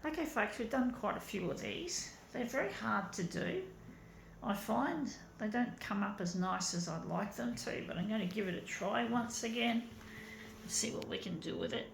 Okay folks, we've done quite a few of these. They're very hard to do. I find they don't come up as nice as I'd like them to, but I'm going to give it a try once again and see what we can do with it.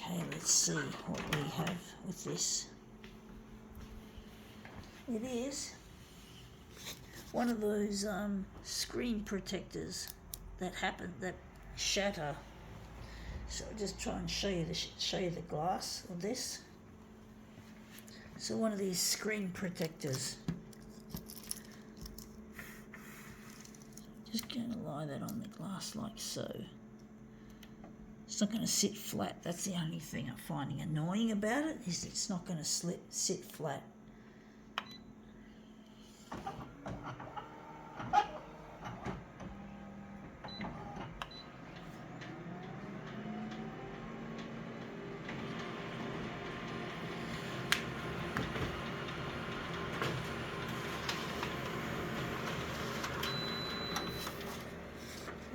Okay, let's see what we have with this. It is one of those screen protectors that shatter. So I'll just try and show you the glass of this. So one of these screen protectors. Just going to lie that on the glass like so. It's not going to sit flat. That's the only thing I'm finding annoying about it, is it's not going to sit flat.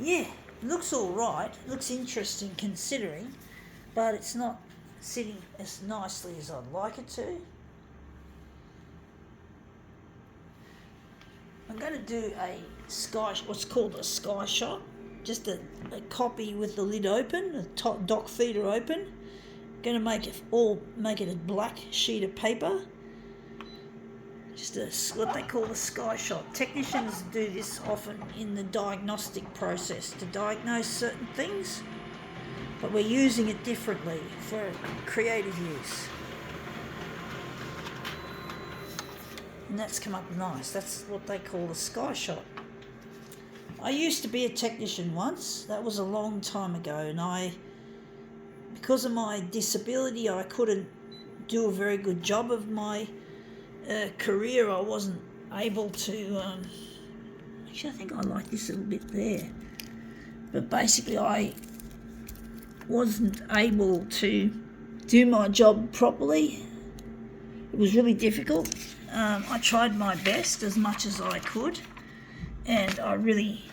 Yeah, it looks all right. It looks interesting considering, but it's not sitting as nicely as I'd like it to. I'm going to do what's called a sky shot, just a copy with the lid open, the top dock feeder open. Going to make it a black sheet of paper. Just what they call a sky shot. Technicians do this often in the diagnostic process to diagnose certain things, but we're using it differently for creative use. And that's come up nice. That's what they call a sky shot. I used to be a technician once. That was a long time ago, and because of my disability, I couldn't do a very good job of my career. I wasn't able to actually I think I like this little bit there, but basically I wasn't able to do my job properly. It was really difficult. I tried my best as much as I could, and I really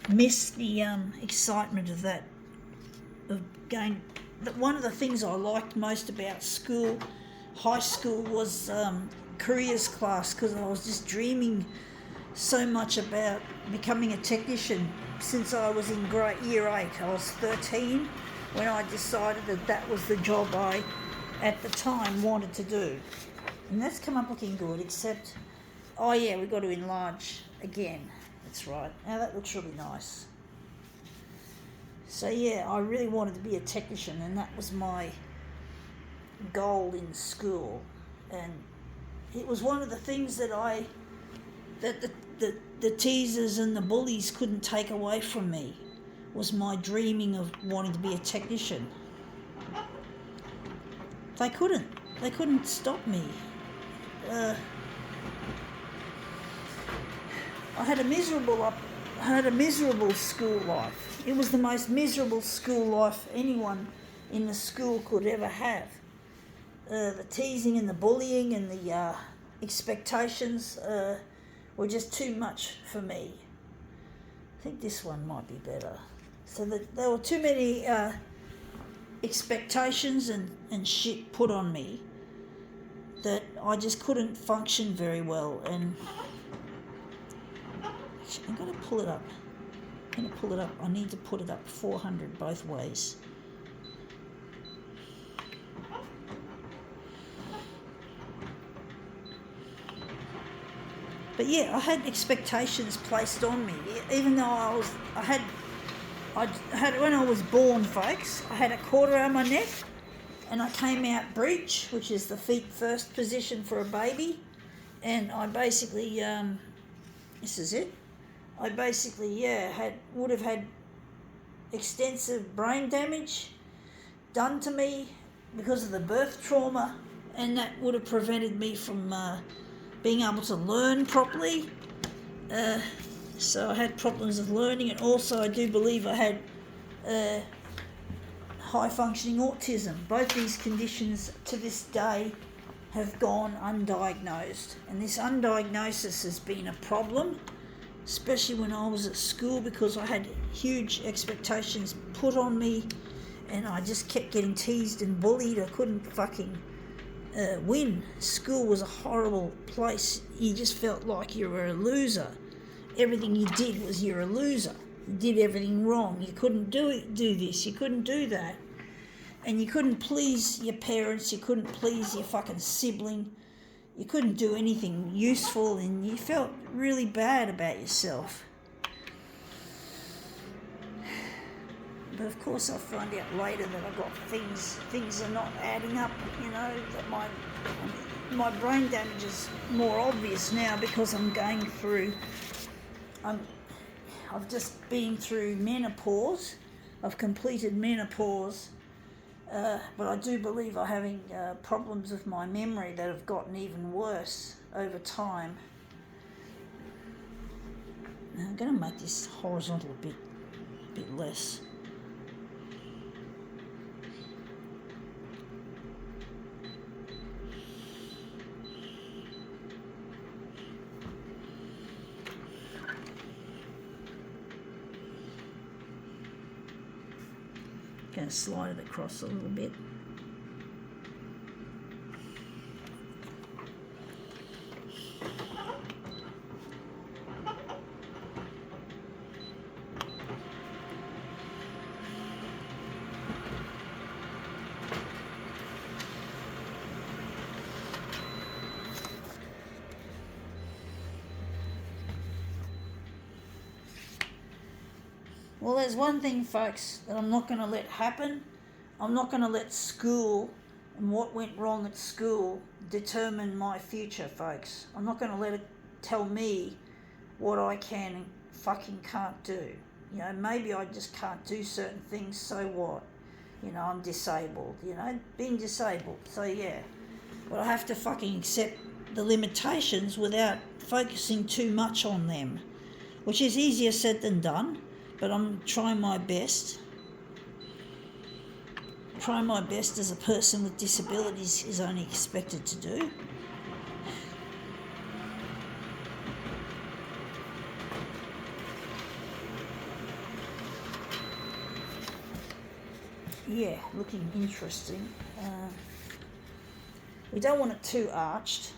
missed the excitement of that, of going. One of the things I liked most about high school was careers class, because I was just dreaming so much about becoming a technician since I was in year 8. I was 13 when I decided that was the job I, at the time, wanted to do. And that's come up looking good, except, oh yeah, we've got to enlarge again. That's right. Now that looks really nice. So yeah, I really wanted to be a technician, and that was my goal in school. And it was one of the things that the teasers and the bullies couldn't take away from me, was my dreaming of wanting to be a technician. They couldn't stop me. I had a miserable school life. It was the most miserable school life anyone in the school could ever have. The teasing and the bullying and the expectations were just too much for me. I think this one might be better. So there were too many expectations and shit put on me that I just couldn't function very well. And I'm going to pull it up. I'm going to pull it up. I need to put it up 400 both ways. But yeah, I had expectations placed on me, even though I had when I was born, folks, I had a quarter around my neck, and I came out breech, which is the feet first position for a baby, and I basically, this is it. I basically, would have had extensive brain damage done to me because of the birth trauma, and that would have prevented me from being able to learn properly. So I had problems with learning, and also I do believe I had high functioning autism. Both these conditions to this day have gone undiagnosed, and this undiagnosis has been a problem, especially when I was at school, because I had huge expectations put on me and I just kept getting teased and bullied. I couldn't fucking win. School was a horrible place. You just felt like you were a loser. Everything you did was you're a loser. You did everything wrong. You couldn't do this, you couldn't do that. And you couldn't please your parents, you couldn't please your fucking sibling. You couldn't do anything useful, and you felt really bad about yourself. But of course I find out later that I got things are not adding up, that my brain damage is more obvious now because I'm going through, I've just been through menopause. I've completed menopause, but I do believe I'm having problems with my memory that have gotten even worse over time. Now I'm going to make this horizontal a bit less. Going to slide it across a little bit. Well, there's one thing, folks, that I'm not going to let happen. I'm not going to let school and what went wrong at school determine my future, folks. I'm not going to let it tell me what I can and fucking can't do. Maybe I just can't do certain things, so what? I'm disabled, being disabled. So yeah, but I have to fucking accept the limitations without focusing too much on them, which is easier said than done. But I'm trying my best. Trying my best as a person with disabilities is only expected to do. Yeah, looking interesting. We don't want it too arched.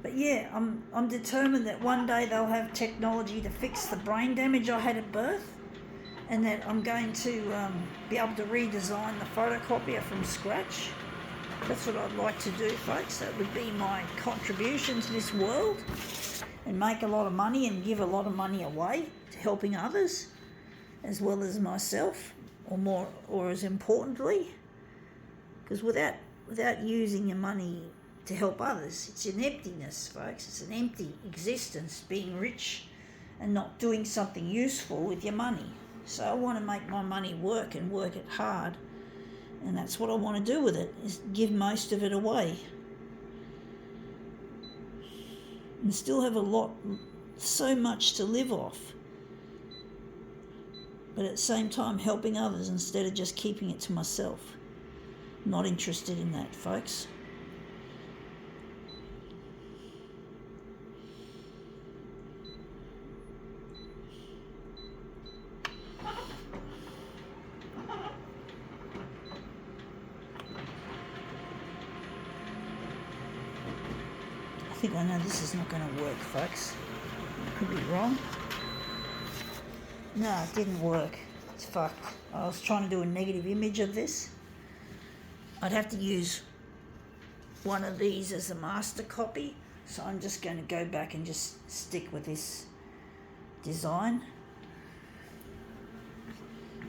But yeah, I'm determined that one day they'll have technology to fix the brain damage I had at birth, and that I'm going to be able to redesign the photocopier from scratch. That's what I'd like to do, folks. That would be my contribution to this world, and make a lot of money and give a lot of money away to helping others, as well as myself, or as importantly, because without using your money to help others, it's an emptiness, folks. It's an empty existence, being rich and not doing something useful with your money. So I want to make my money work and work it hard, and that's what I want to do with it, is give most of it away and still have so much to live off, but at the same time helping others instead of just keeping it to myself. Not interested in that, folks. think I know this is not going to work, folks. I could be wrong. No, it didn't work. It's fucked. I was trying to do a negative image of this. I'd have to use one of these as a master copy, so I'm just going to go back and just stick with this design.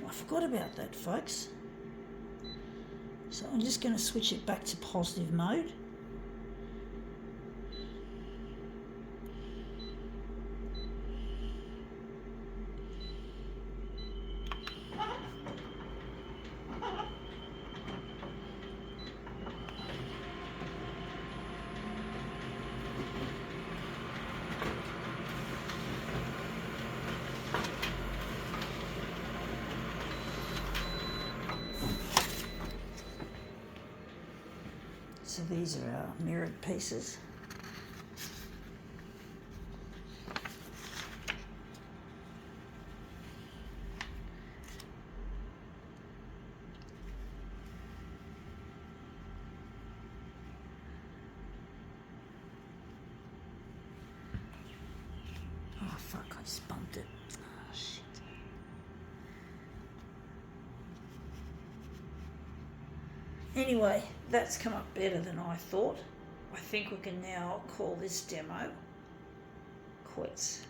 I forgot about that, folks. So I'm just going to switch it back to positive mode. So these are our mirrored pieces. Oh fuck, I spunked it. Oh shit. Anyway, that's come up better than I thought. I think we can now call this demo quits.